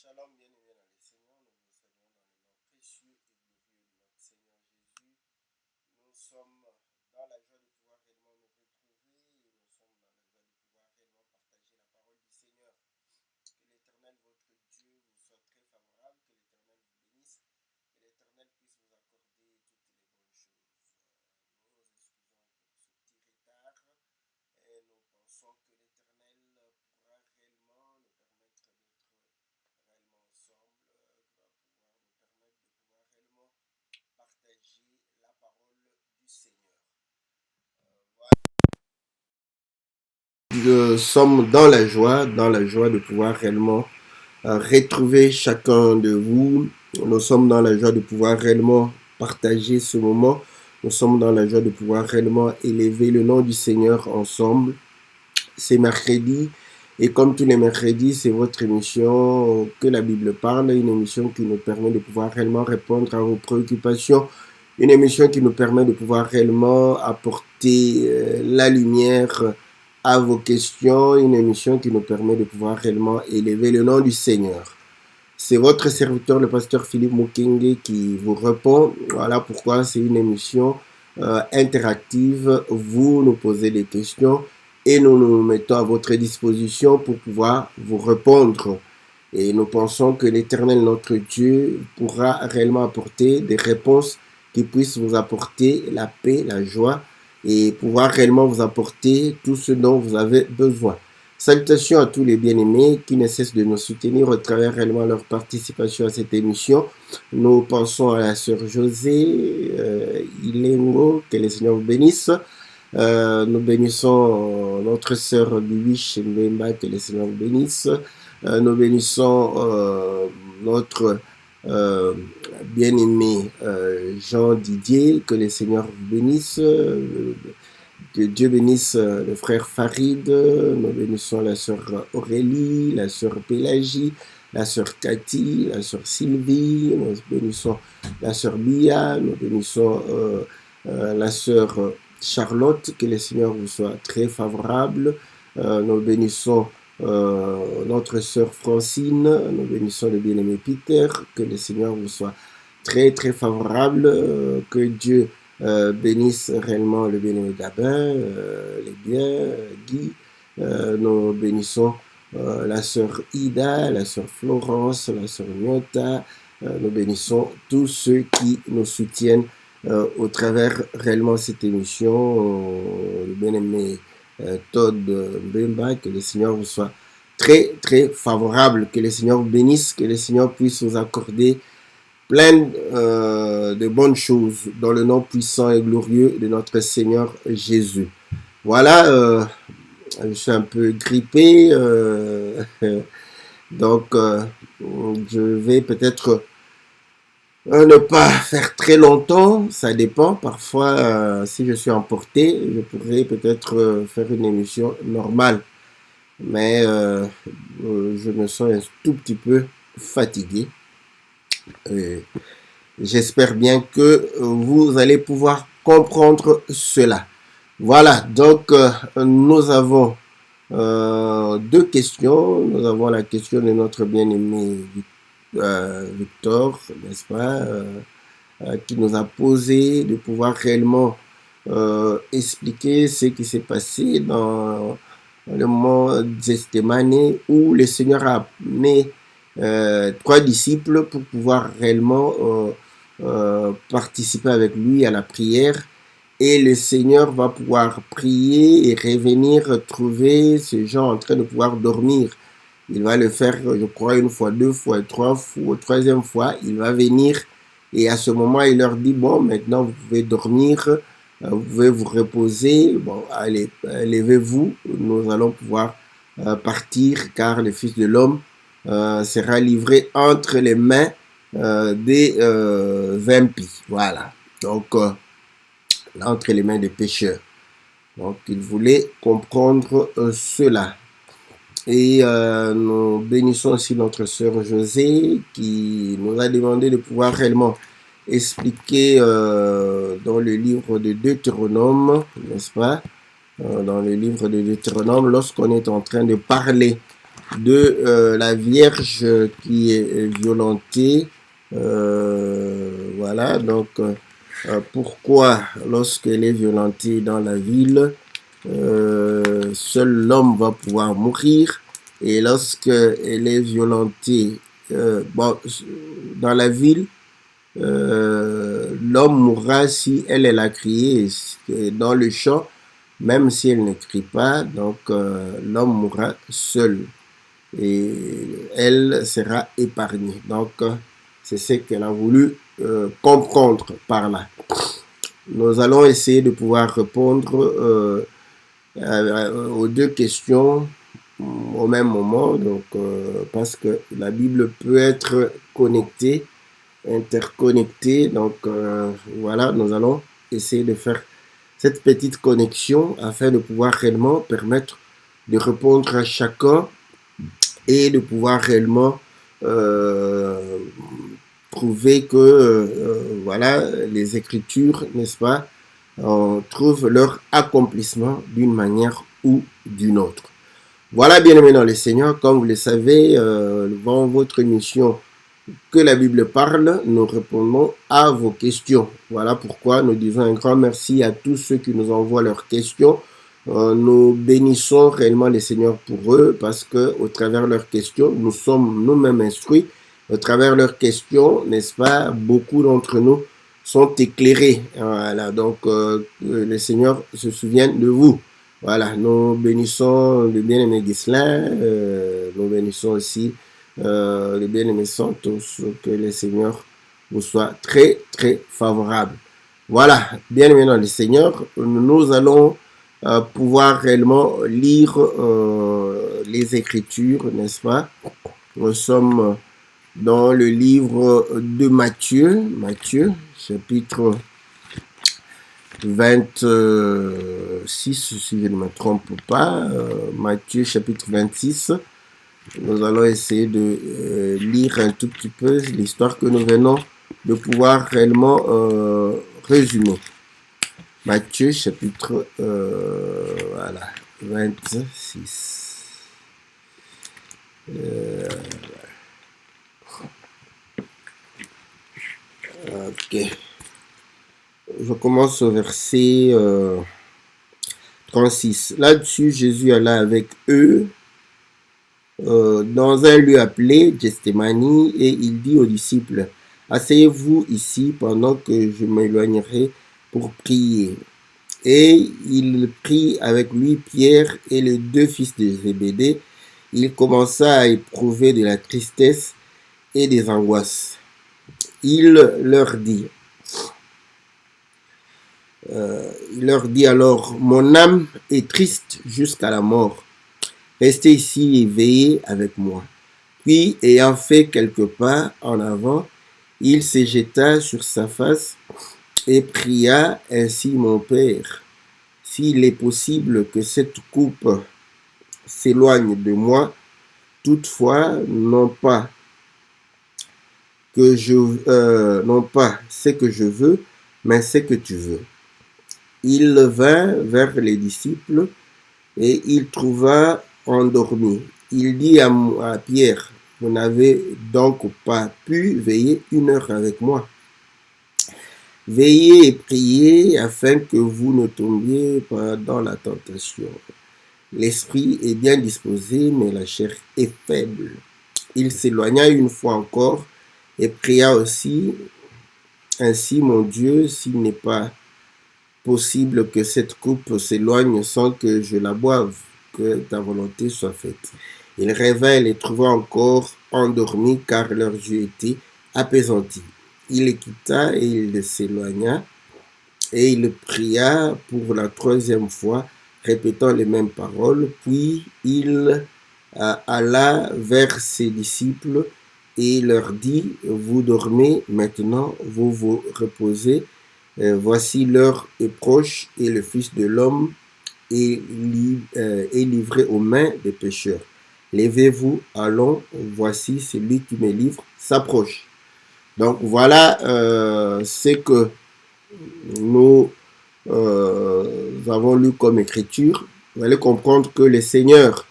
Shalom, bien-aimés dans le Seigneur, nous vous saluons dans le nom précieux et glorieux de notre Seigneur Jésus. Nous sommes dans la joie de pouvoir réellement nous retrouver et nous sommes dans la joie de pouvoir réellement partager la parole du Seigneur. Que l'Éternel, votre Dieu, vous soit très favorable, que l'Éternel vous bénisse, que l'Éternel puisse vous accorder toutes les bonnes choses. Nous nous excusons pour ce petit retard et nous pensons que l'Éternel pourra réellement nous permettre d'être réellement ensemble, qui va pouvoir nous permettre de pouvoir réellement partager la parole du Seigneur. Voilà. Nous sommes dans la joie de pouvoir réellement retrouver chacun de vous. Nous sommes dans la joie de pouvoir réellement partager ce moment. Nous sommes dans la joie de pouvoir réellement élever le nom du Seigneur ensemble. C'est mercredi. Et comme tous les mercredis, c'est votre émission que la Bible parle, une émission qui nous permet de pouvoir réellement répondre à vos préoccupations, une émission qui nous permet de pouvoir réellement apporter la lumière à vos questions, une émission qui nous permet de pouvoir réellement élever le nom du Seigneur. C'est votre serviteur, le pasteur Philippe Mukenge, qui vous répond. Voilà pourquoi c'est une émission interactive. Vous nous posez des questions et nous nous mettons à votre disposition pour pouvoir vous répondre. Et nous pensons que l'Éternel, notre Dieu, pourra réellement apporter des réponses qui puissent vous apporter la paix, la joie et pouvoir réellement vous apporter tout ce dont vous avez besoin. Salutations à tous les bien-aimés qui ne cessent de nous soutenir au travers réellement leur participation à cette émission. Nous pensons à la sœur José, Ilengo, que le Seigneur vous bénisse. Nous bénissons notre sœur Bibiche Mbemba, que le Seigneur vous bénisse. Nous bénissons notre bien-aimé Jean Didier, que le Seigneur vous bénisse. Que Dieu bénisse le frère Farid, nous bénissons la sœur Aurélie, la sœur Pélagie, la sœur Cathy, la sœur Sylvie, nous bénissons la sœur Bia, nous bénissons la sœur Charlotte, que le Seigneur vous soit très favorable, nous bénissons notre sœur Francine, nous bénissons le bien-aimé Peter, que le Seigneur vous soit très très favorable, que Dieu bénisse réellement le bien-aimé Gabin, les biens, Guy. Nous bénissons la sœur Ida, la sœur Florence, la sœur Nyota. Nous bénissons tous ceux qui nous soutiennent au travers réellement cette émission. Le bien-aimé Todd Mbemba, que le Seigneur vous soit très très favorable, que le Seigneur vous bénisse, que le Seigneur puisse vous accorder plein de bonnes choses dans le nom puissant et glorieux de notre Seigneur Jésus. Voilà, je suis un peu grippé, donc je vais peut-être ne pas faire très longtemps, ça dépend. Parfois, si je suis emporté, je pourrais peut-être faire une émission normale, mais je me sens un tout petit peu fatigué. J'espère bien que vous allez pouvoir comprendre cela. Voilà, donc nous avons deux questions. Nous avons la question de notre bien-aimé Victor, n'est-ce pas, qui nous a posé de pouvoir réellement expliquer ce qui s'est passé dans le mont Gethsémani où le Seigneur a amené 3 disciples pour pouvoir réellement participer avec lui à la prière, et le Seigneur va pouvoir prier et revenir trouver ces gens en train de pouvoir dormir. Il va le faire, je crois, une fois, deux fois, trois fois, troisième fois, il va venir et à ce moment il leur dit: bon, maintenant vous pouvez dormir, vous pouvez vous reposer, bon, allez, levez-vous, nous allons pouvoir partir, car le Fils de l'homme sera livré entre les mains des impies. Voilà. Donc, entre les mains des pécheurs. Donc, il voulait comprendre cela. Et nous bénissons aussi notre sœur José qui nous a demandé de pouvoir réellement expliquer dans le livre de Deutéronome, n'est-ce pas? Dans le livre de Deutéronome, lorsqu'on est en train de parler de la Vierge qui est violentée. Voilà, donc pourquoi lorsqu'elle est violentée dans la ville, seul l'homme va pouvoir mourir, et lorsqu'elle est violentée bon, dans la ville, l'homme mourra si elle l'a crié. Dans le champ, même si elle ne crie pas, donc l'homme mourra seul et elle sera épargnée. Donc c'est ce qu'elle a voulu comprendre par là. Nous allons essayer de pouvoir répondre aux deux questions au même moment, donc parce que la Bible peut être connectée, interconnectée. Donc voilà, nous allons essayer de faire cette petite connexion afin de pouvoir réellement permettre de répondre à chacun et de pouvoir réellement prouver que voilà, les Écritures, n'est-ce pas, trouvent leur accomplissement d'une manière ou d'une autre. Voilà, bien-aimés dans le Seigneur, comme vous le savez, dans votre émission Que la Bible parle, nous répondons à vos questions. Voilà pourquoi nous disons un grand merci à tous ceux qui nous envoient leurs questions. Nous bénissons réellement le Seigneur pour eux parce que au travers de leurs questions, nous sommes nous-mêmes instruits. Au travers de leurs questions, n'est-ce pas, beaucoup d'entre nous sont éclairés. Voilà, donc le Seigneur se souvient de vous. Voilà, nous bénissons le bien-aimé Ghislain, nous bénissons aussi les bien-aimés Santos, que le Seigneur vous soit très, très favorable. Voilà, bien-aimés dans le Seigneur, nous allons pouvoir réellement lire les Écritures, n'est-ce pas? Nous sommes dans le livre de Matthieu, chapitre 26, si je ne me trompe pas, Matthieu chapitre 26. Nous allons essayer de lire un tout petit peu l'histoire que nous venons de pouvoir réellement résumer. Matthieu chapitre voilà, 26. Ok. Je commence au verset 36. Là-dessus, Jésus alla avec eux dans un lieu appelé Gethsémani et il dit aux disciples, asseyez-vous ici pendant que je m'éloignerai pour prier. Et il prit avec lui Pierre et les deux fils de Zébédée. Il commença à éprouver de la tristesse et des angoisses. Il leur dit alors, mon âme est triste jusqu'à la mort. Restez ici et veillez avec moi. Puis, ayant fait quelques pas en avant, il se jeta sur sa face et pria ainsi, mon Père, s'il est possible que cette coupe s'éloigne de moi, toutefois, non pas ce que je veux, mais ce que tu veux. Il vint vers les disciples et il trouva endormi. Il dit à Pierre, vous n'avez donc pas pu veiller 1 heure avec moi. Veillez et priez afin que vous ne tombiez pas dans la tentation. L'esprit est bien disposé, mais la chair est faible. Il s'éloigna une fois encore et pria aussi, ainsi mon Dieu, s'il n'est pas possible que cette coupe s'éloigne sans que je la boive, que ta volonté soit faite. Il rêva et les trouva encore endormis car leurs yeux étaient apaisantis. Il les quitta et il s'éloigna et il pria pour la 3e fois, répétant les mêmes paroles. Puis il alla vers ses disciples et leur dit, vous dormez maintenant, vous vous reposez. Voici l'heure est proche et le Fils de l'homme est livré aux mains des pécheurs. Levez-vous, allons, voici celui qui me livre s'approche. Donc voilà ce que nous avons lu comme écriture. Vous allez comprendre que le Seigneur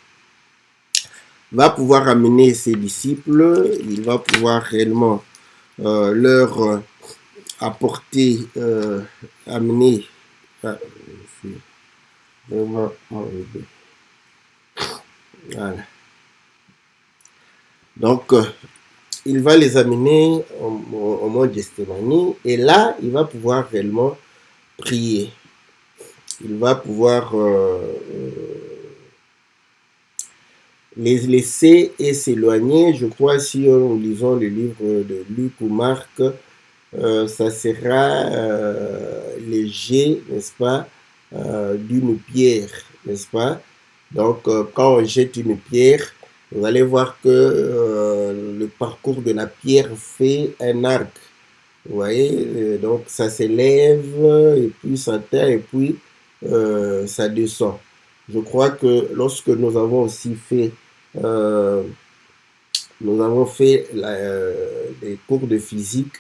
va pouvoir amener ses disciples, il va pouvoir réellement leur apporter, amener, ah, voilà. Donc, il va les amener au mont Gethsémani et là, il va pouvoir réellement prier. Il va pouvoir les laisser et s'éloigner. Je crois si nous lisons le livre de Luc ou Marc, ça sera léger, n'est-ce pas, d'une pierre, n'est-ce pas. Donc, quand on jette une pierre, vous allez voir que le parcours de la pierre fait un arc. Vous voyez, donc ça s'élève et puis ça atteint et puis ça descend. Je crois que lorsque nous avons aussi fait, euh, des cours de physique,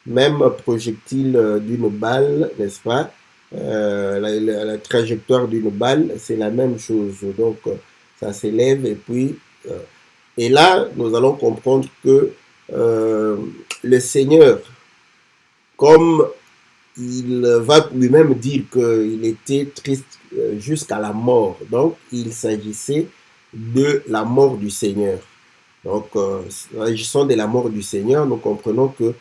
même projectile d'une balle, n'est-ce pas? La trajectoire d'une balle, c'est la même chose. Donc, ça s'élève et puis... et là, nous allons comprendre que le Seigneur, comme il va lui-même dire qu'il était triste jusqu'à la mort, donc il s'agissait de la mort du Seigneur. Donc, s'agissant de la mort du Seigneur, nous comprenons que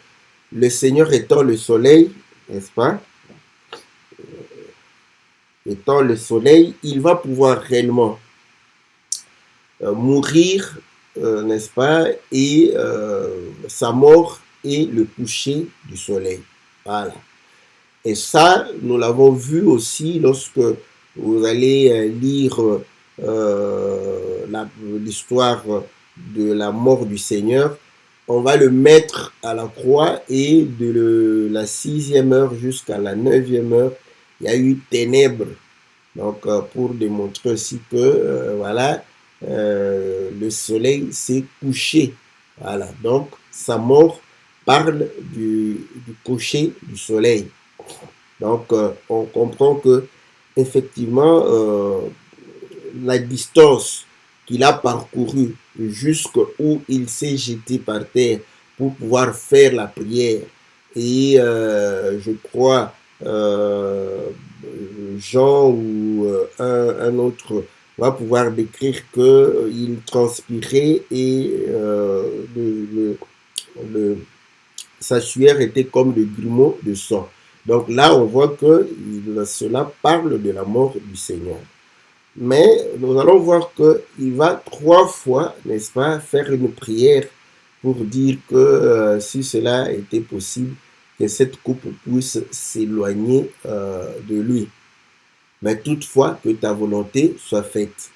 le Seigneur étant le soleil, n'est-ce pas? Étant le soleil, il va pouvoir réellement mourir, n'est-ce pas? Et sa mort est le coucher du soleil. Voilà. Et ça, nous l'avons vu aussi lorsque vous allez lire l'histoire de la mort du Seigneur. On va le mettre à la croix et de la 6e heure jusqu'à la 9e heure, il y a eu ténèbres. Donc, pour démontrer aussi que, voilà, le soleil s'est couché. Voilà. Donc, sa mort parle du coucher du soleil. Donc, on comprend que, effectivement, la distance qu'il a parcourue jusqu'où il s'est jeté par terre pour pouvoir faire la prière. Et je crois, Jean ou un autre va pouvoir décrire qu'il transpirait et sa sueur était comme le grumeau de sang. Donc là, on voit que cela parle de la mort du Seigneur. Mais nous allons voir qu'il va 3 fois, n'est-ce pas, faire une prière pour dire que si cela était possible, que cette coupe puisse s'éloigner de lui. Mais toutefois, que ta volonté soit faite.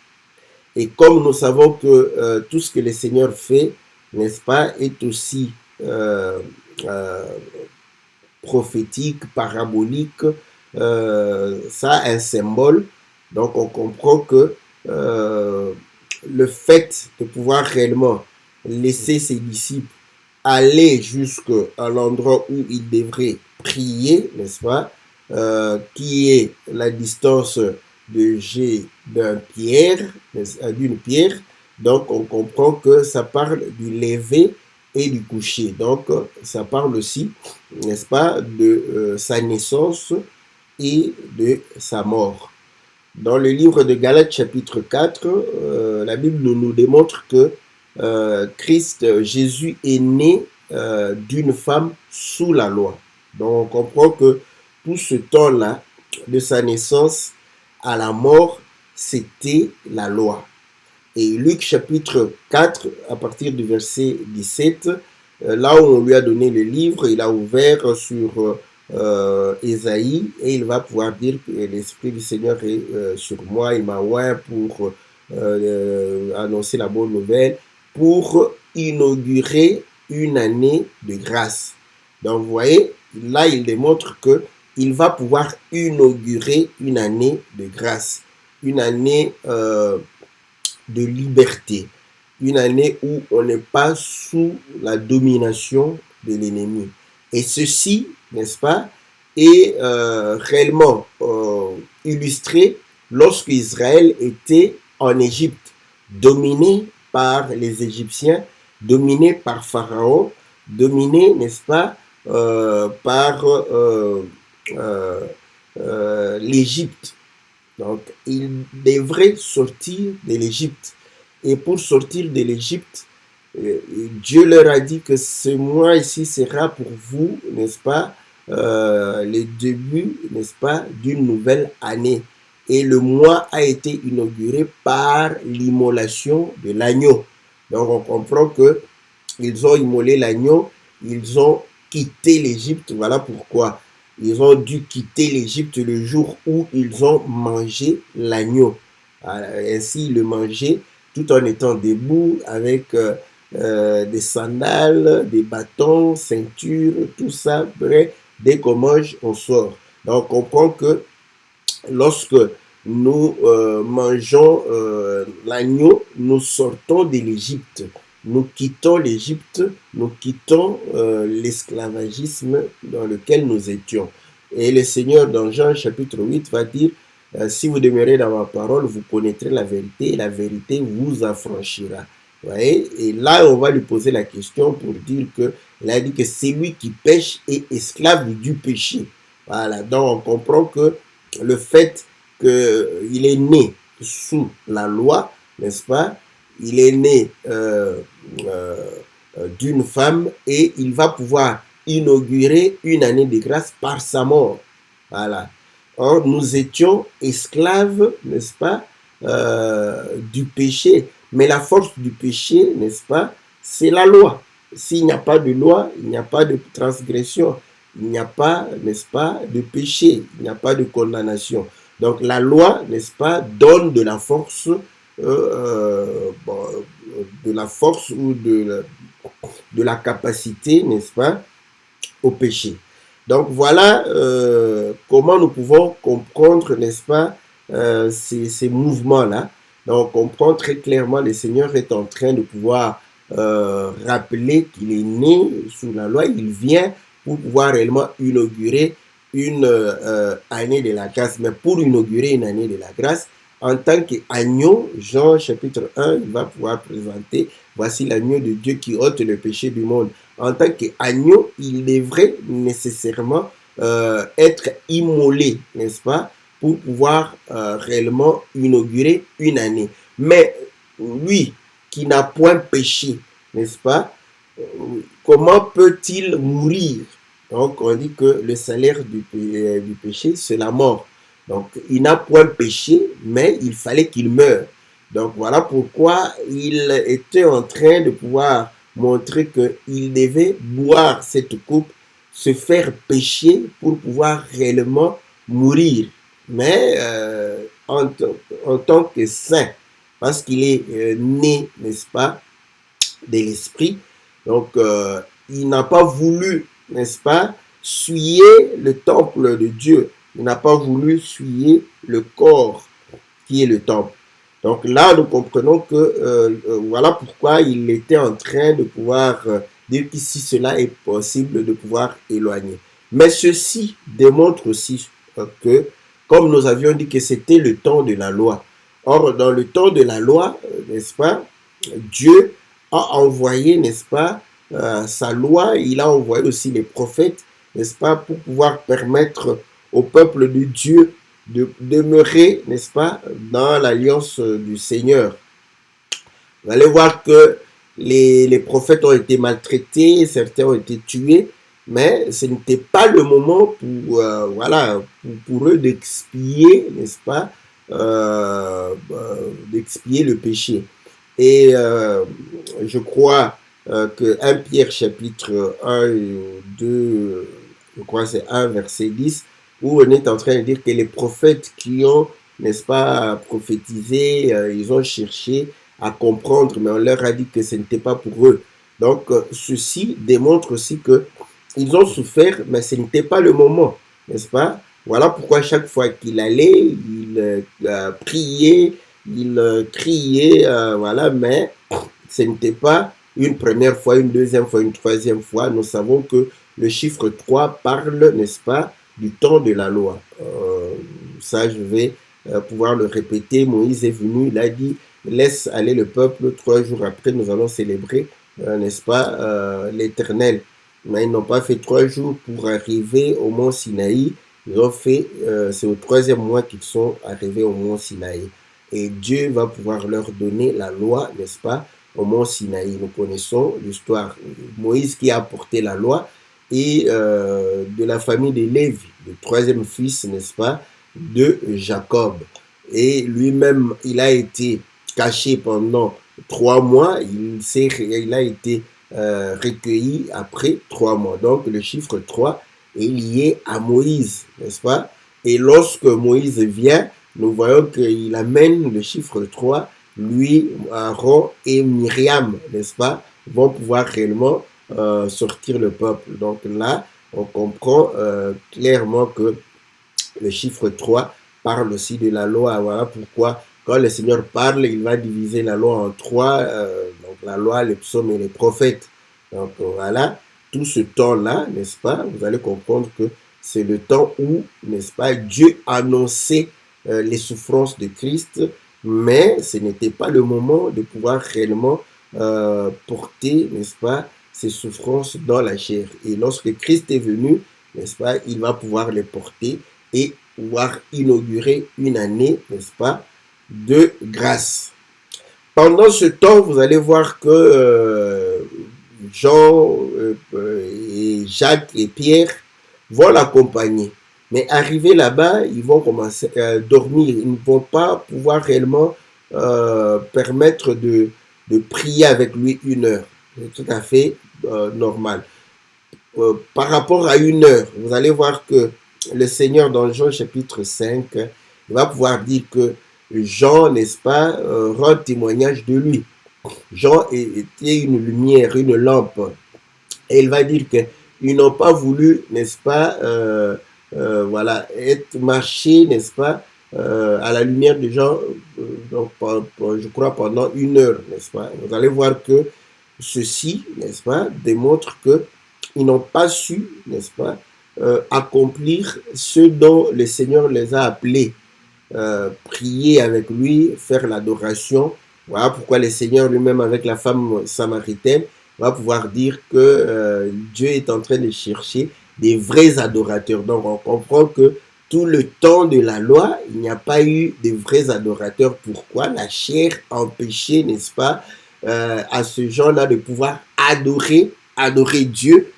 Et comme nous savons que tout ce que le Seigneur fait, n'est-ce pas, est aussi prophétique, parabolique, ça a un symbole. Donc on comprend que le fait de pouvoir réellement laisser ses disciples aller jusqu'à l'endroit où ils devraient prier, n'est-ce pas, qui est la distance de jet d'une pierre. Donc on comprend que ça parle du lever et du coucher. Donc ça parle aussi, n'est-ce pas, de sa naissance et de sa mort. Dans le livre de Galates chapitre 4, la Bible nous démontre que Christ, Jésus est né d'une femme sous la loi. Donc on comprend que tout ce temps-là, de sa naissance à la mort, c'était la loi. Et Luc chapitre 4, à partir du verset 17, là où on lui a donné le livre, il a ouvert sur Ésaïe et il va pouvoir dire que l'Esprit du Seigneur est sur moi, il m'a oint pour annoncer la bonne nouvelle, pour inaugurer une année de grâce. Donc vous voyez, là il démontre que il va pouvoir inaugurer une année de grâce, une année de liberté, une année où on n'est pas sous la domination de l'ennemi. Et ceci, n'est-ce pas, est réellement illustré lorsque Israël était en Égypte, dominé par les Égyptiens, dominés par Pharaon, dominés, n'est-ce pas, par euh, l'Égypte. Donc, ils devraient sortir de l'Égypte. Et pour sortir de l'Égypte, Dieu leur a dit que ce mois ici sera pour vous, n'est-ce pas, le début, n'est-ce pas, d'une nouvelle année. Et le mois a été inauguré par l'immolation de l'agneau. Donc on comprend que ils ont immolé l'agneau, ils ont quitté l'Égypte. Voilà pourquoi ils ont dû quitter l'Égypte le jour où ils ont mangé l'agneau. Ainsi, ils le mangeaient tout en étant debout avec des sandales, des bâtons, ceintures, tout ça. Bref, dès qu'on mange, on sort. Donc, on comprend que lorsque nous mangeons l'agneau, nous sortons de l'Égypte. Nous quittons l'Égypte, nous quittons l'esclavagisme dans lequel nous étions. Et le Seigneur, dans Jean chapitre 8, va dire, si vous demeurez dans ma parole, vous connaîtrez la vérité et la vérité vous affranchira. Vous voyez? Et là, on va lui poser la question pour dire que, il a dit que c'est lui qui pêche et esclave du péché. Voilà, donc on comprend que le fait qu'il est né sous la loi, n'est-ce pas? Il est né d'une femme et il va pouvoir inaugurer une année de grâce par sa mort. Voilà. Or, nous étions esclaves, n'est-ce pas, du péché. Mais la force du péché, n'est-ce pas, c'est la loi. S'il n'y a pas de loi, il n'y a pas de transgression. Il n'y a pas, n'est-ce pas, de péché. Il n'y a pas de condamnation. Donc la loi, n'est-ce pas, donne de la force, de la force ou de la capacité, n'est-ce pas, au péché. Donc voilà comment nous pouvons comprendre, n'est-ce pas, ces mouvements-là. Donc on comprend très clairement, le Seigneur est en train de pouvoir rappeler qu'il est né sous la loi, il vient pour pouvoir réellement inaugurer une année de la grâce. Mais pour inaugurer une année de la grâce, en tant qu'agneau, Jean chapitre 1, il va pouvoir présenter, voici l'agneau de Dieu qui ôte le péché du monde. En tant qu'agneau, il devrait nécessairement être immolé, n'est-ce pas, pour pouvoir réellement inaugurer une année. Mais lui qui n'a point péché, n'est-ce pas, comment peut-il mourir? Donc on dit que le salaire du péché, c'est la mort. Donc il n'a point péché, mais il fallait qu'il meure. Donc voilà pourquoi il était en train de pouvoir montrer qu'il devait boire cette coupe, se faire pécher pour pouvoir réellement mourir. Mais en tant que saint, parce qu'il est né, n'est-ce pas, de l'esprit. Donc, il n'a pas voulu, n'est-ce pas, souiller le temple de Dieu. Il n'a pas voulu souiller le corps qui est le temple. Donc là, nous comprenons que voilà pourquoi il était en train de pouvoir dire qu'ici cela est possible de pouvoir éloigner. Mais ceci démontre aussi que, comme nous avions dit que c'était le temps de la loi. Or, dans le temps de la loi, n'est-ce pas, Dieu a envoyé, n'est-ce pas, sa loi, il a envoyé aussi les prophètes, n'est-ce pas, pour pouvoir permettre au peuple de Dieu de demeurer, n'est-ce pas, dans l'alliance du Seigneur. Vous allez voir que les prophètes ont été maltraités, certains ont été tués, mais ce n'était pas le moment pour, voilà, pour eux d'expier, n'est-ce pas, d'expier le péché. Et je crois que 1 Pierre chapitre 1 et 2, je crois que c'est 1 verset 10, où on est en train de dire que les prophètes qui ont, n'est-ce pas, prophétisé, ils ont cherché à comprendre, mais on leur a dit que ce n'était pas pour eux. Donc, ceci démontre aussi que ils ont souffert, mais ce n'était pas le moment, n'est-ce pas? Voilà pourquoi chaque fois qu'il allait, il priait, il criait, voilà, mais ce n'était pas une première fois, une deuxième fois, une troisième fois. Nous savons que le chiffre 3 parle, n'est-ce pas, du temps de la loi. Ça, je vais pouvoir le répéter. Moïse est venu, il a dit, laisse aller le peuple. 3 jours après, nous allons célébrer, n'est-ce pas, l'Éternel. Mais ils n'ont pas fait 3 jours pour arriver au mont Sinaï. Ils ont fait, c'est au 3e mois qu'ils sont arrivés au mont Sinaï. Et Dieu va pouvoir leur donner la loi, n'est-ce pas, au mont Sinaï. Nous connaissons l'histoire. Moïse qui a apporté la loi et de la famille de Lévi, le 3e fils, n'est-ce pas, de Jacob. Et lui-même, il a été caché pendant 3 mois. Il a été recueilli après 3 mois. Donc le chiffre 3 est lié à Moïse, n'est-ce pas? Et lorsque Moïse vient, nous voyons qu'il amène le chiffre 3, lui, Aaron et Myriam, n'est-ce pas, vont pouvoir réellement sortir le peuple. Donc là, on comprend clairement que le chiffre 3 parle aussi de la loi. Voilà pourquoi quand le Seigneur parle, il va diviser la loi en 3, donc la loi, les psaumes et les prophètes. Donc voilà, tout ce temps-là, n'est-ce pas, vous allez comprendre que c'est le temps où, n'est-ce pas, Dieu annonçait les souffrances de Christ, mais ce n'était pas le moment de pouvoir réellement porter, n'est-ce pas, ces souffrances dans la chair. Et lorsque Christ est venu, n'est-ce pas, il va pouvoir les porter et pouvoir inaugurer une année, n'est-ce pas, de grâce. Pendant ce temps, vous allez voir que Jean et Jacques et Pierre vont l'accompagner. Mais arrivés là-bas, ils vont commencer à dormir. Ils ne vont pas pouvoir réellement permettre de prier avec lui 1 heure. C'est tout à fait normal. Par rapport à 1 heure, vous allez voir que le Seigneur dans Jean chapitre 5, il va pouvoir dire que Jean, n'est-ce pas, rend témoignage de lui. Jean était une lumière, une lampe. Et il va dire qu'ils n'ont pas voulu, n'est-ce pas, voilà, être marché, n'est-ce pas, à la lumière de Jean, donc, je crois pendant 1 heure, n'est-ce pas. Vous allez voir que ceci, n'est-ce pas, démontre que ils n'ont pas su, n'est-ce pas, accomplir ce dont le Seigneur les a appelés. Prier avec lui, faire l'adoration. Voilà pourquoi le Seigneur lui-même avec la femme samaritaine va pouvoir dire que Dieu est en train de chercher des vrais adorateurs. Donc on comprend que tout le temps de la loi, il n'y a pas eu de vrais adorateurs. Pourquoi? La chair empêchait, n'est-ce pas, à ce genre-là de pouvoir adorer Dieu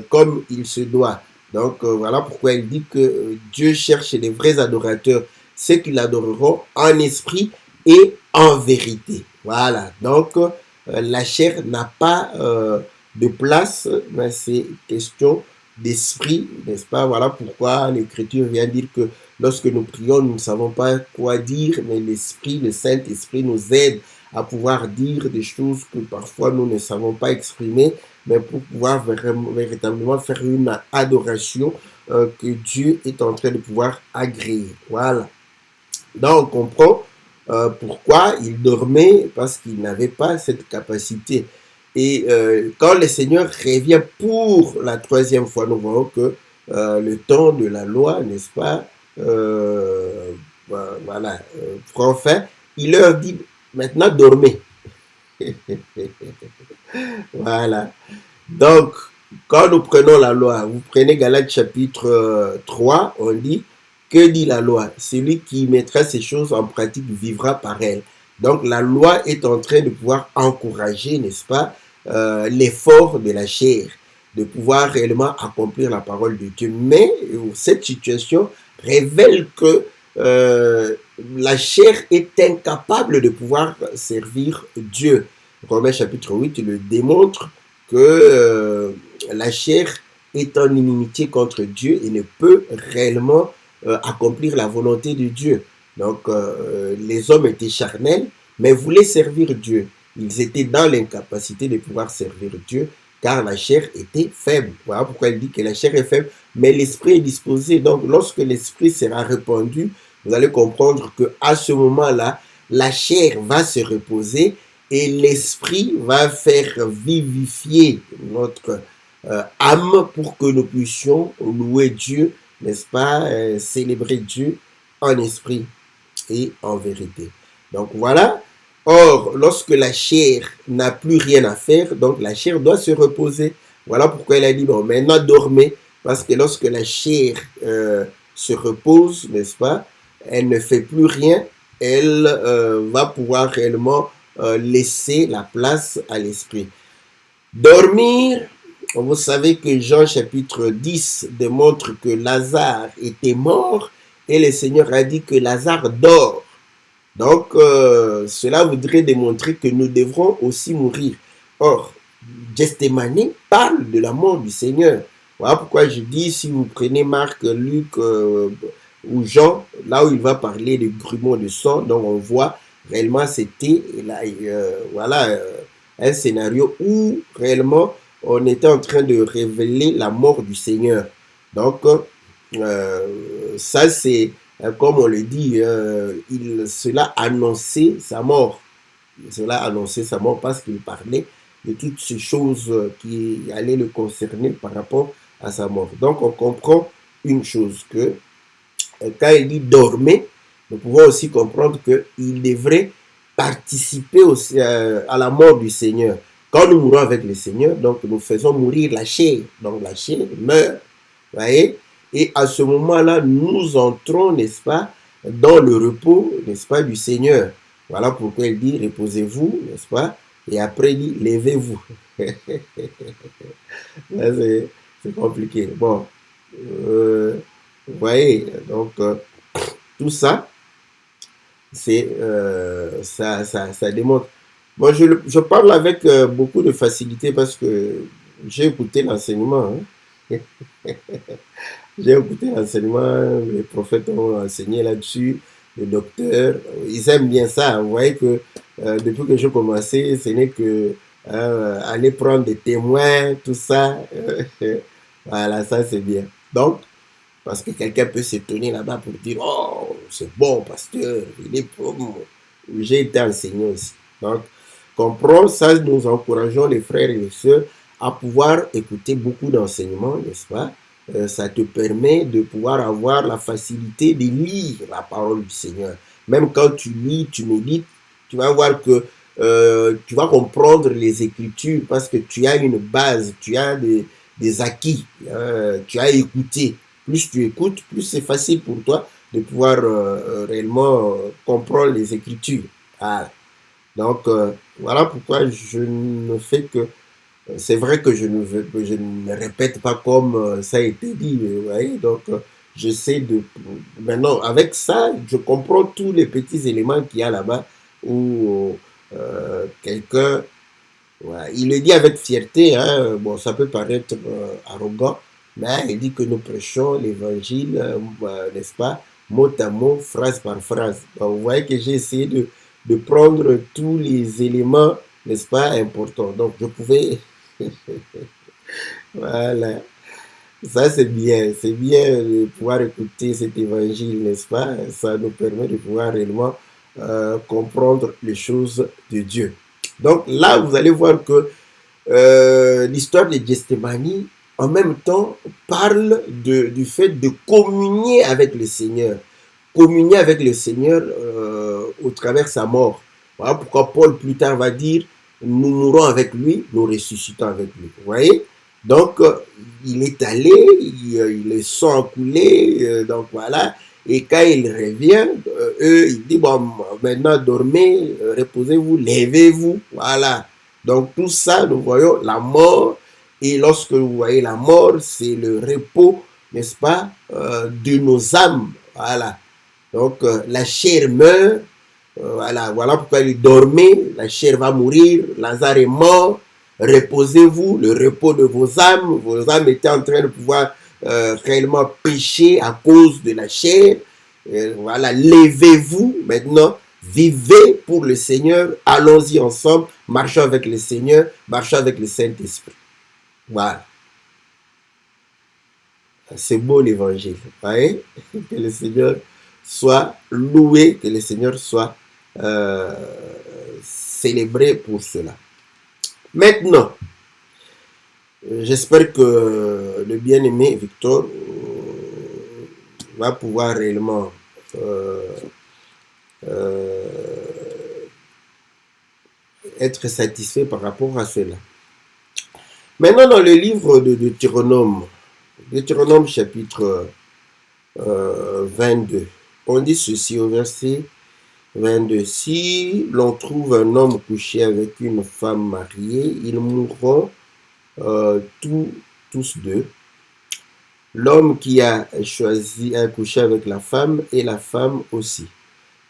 comme il se doit. Donc voilà pourquoi il dit que Dieu cherche les vrais adorateurs, ceux qui l'adoreront en esprit et en vérité. Voilà, donc la chair n'a pas de place, mais c'est question d'esprit, n'est-ce pas? Voilà pourquoi l'Écriture vient dire que lorsque nous prions, nous ne savons pas quoi dire, mais l'Esprit, le Saint-Esprit nous aide à pouvoir dire des choses que parfois nous ne savons pas exprimer, mais pour pouvoir véritablement faire une adoration que Dieu est en train de pouvoir agréer. Voilà. Donc on comprend pourquoi il dormait, parce qu'il n'avait pas cette capacité. Et quand le Seigneur revient pour la 3e fois, nous voyons que le temps de la loi, n'est-ce pas, voilà, prend fin. Il leur dit, maintenant dormez. Voilà. Donc, quand nous prenons la loi, vous prenez Galates chapitre 3, on dit, que dit la loi? Celui qui mettra ces choses en pratique vivra par elle. Donc la loi est en train de pouvoir encourager, n'est-ce pas, l'effort de la chair, de pouvoir réellement accomplir la parole de Dieu. Mais cette situation révèle que la chair est incapable de pouvoir servir Dieu. Romains chapitre 8 le démontre que la chair est en inimitié contre Dieu et ne peut réellement accomplir la volonté de Dieu. Donc, les hommes étaient charnels, mais voulaient servir Dieu. Ils étaient dans l'incapacité de pouvoir servir Dieu, car la chair était faible. Voilà pourquoi il dit que la chair est faible, mais l'esprit est disposé. Donc, lorsque l'esprit sera répandu, vous allez comprendre qu'à ce moment-là, la chair va se reposer et l'esprit va faire vivifier notre âme pour que nous puissions louer Dieu, n'est-ce pas, célébrer Dieu en esprit et en vérité. Donc voilà, Or, lorsque la chair n'a plus rien à faire, donc la chair doit se reposer. Voilà pourquoi il a dit, bon, maintenant dormez, parce que lorsque la chair se repose, n'est-ce pas, elle ne fait plus rien, elle va pouvoir réellement laisser la place à l'esprit. Dormir, vous savez que Jean chapitre 10 démontre que Lazare était mort et le Seigneur a dit que Lazare dort. Donc, cela voudrait démontrer que nous devrons aussi mourir. Or, Gethsémani parle de la mort du Seigneur. Voilà pourquoi je dis, si vous prenez Marc, Luc ou Jean, là où il va parler de grumeaux de sang, donc on voit réellement c'était voilà, un scénario où réellement on était en train de révéler la mort du Seigneur. Donc, ça c'est comme on le dit, cela annonçait sa mort. Cela annonçait sa mort parce qu'il parlait de toutes ces choses qui allaient le concerner par rapport à sa mort. Donc on comprend une chose, que quand il dit dormez, nous pouvons aussi comprendre qu'il devrait participer aussi à la mort du Seigneur. Quand nous mourons avec le Seigneur, donc nous faisons mourir la chair. Donc la chair meurt. Vous voyez? Et à ce moment-là, nous entrons, n'est-ce pas, dans le repos, n'est-ce pas, du Seigneur. Voilà pourquoi il dit, reposez-vous, n'est-ce pas, et après il dit, levez-vous. C'est compliqué. Bon, vous voyez, donc tout ça, c'est ça démontre. Moi, je parle avec beaucoup de facilité parce que j'ai écouté l'enseignement. Hein. J'ai écouté l'enseignement, les prophètes ont enseigné là-dessus, les docteurs, ils aiment bien ça. Vous voyez que depuis que j'ai commencé, ce n'est que aller prendre des témoins, tout ça. Voilà, ça c'est bien. Donc, parce que quelqu'un peut s'étonner là-bas pour dire, oh, c'est bon, pasteur, il est bon. J'ai été enseigné aussi. Donc, comprends ça, nous encourageons les frères et les sœurs à pouvoir écouter beaucoup d'enseignements, n'est-ce pas? Ça te permet de pouvoir avoir la facilité de lire la parole du Seigneur. Même quand tu lis, tu médites, tu vas voir que tu vas comprendre les Écritures parce que tu as une base, tu as des acquis, tu as écouté. Plus tu écoutes, plus c'est facile pour toi de pouvoir réellement comprendre les Écritures. Voilà. Donc, voilà pourquoi je ne fais que c'est vrai que je ne répète pas comme ça a été dit, vous voyez, donc j'essaie de... Maintenant, avec ça, je comprends tous les petits éléments qu'il y a là-bas où quelqu'un, ouais, il le dit avec fierté, hein, bon, ça peut paraître arrogant, mais il dit que nous prêchons l'évangile, n'est-ce pas, mot à mot, phrase par phrase. Donc, vous voyez que j'ai essayé de prendre tous les éléments, n'est-ce pas, importants. Donc, je pouvais... Voilà, ça c'est bien de pouvoir écouter cet évangile, n'est-ce pas? Ça nous permet de pouvoir réellement comprendre les choses de Dieu. Donc là, vous allez voir que l'histoire de Gethsémani, en même temps, parle du fait de communier avec le Seigneur. Communier avec le Seigneur au travers de sa mort. Voilà pourquoi Paul plus tard va dire, nous mourons avec lui, nous ressuscitons avec lui. Vous voyez? Donc, il est allé, il est sang coulé, donc voilà. Et quand il revient, eux, il dit, bon, maintenant dormez, reposez-vous, levez-vous, voilà. Donc tout ça, nous voyons la mort, et lorsque vous voyez la mort, c'est le repos, n'est-ce pas, de nos âmes, voilà. Donc la chair meurt, voilà pourquoi il dormait, la chair va mourir, Lazare est mort, reposez-vous, le repos de vos âmes étaient en train de pouvoir réellement pécher à cause de la chair, voilà, levez-vous maintenant, vivez pour le Seigneur, allons-y ensemble, marchons avec le Seigneur, marchons avec le Saint-Esprit. Voilà. C'est beau l'évangile. Voyez? Que le Seigneur soit loué, que le Seigneur soit célébré pour cela. Maintenant, j'espère que le bien-aimé Victor va pouvoir réellement être satisfait par rapport à cela. Maintenant, dans le livre de Deutéronome chapitre 22, on dit ceci au verset 22. Si l'on trouve un homme couché avec une femme mariée, ils mourront tous deux. L'homme qui a choisi à coucher avec la femme et la femme aussi.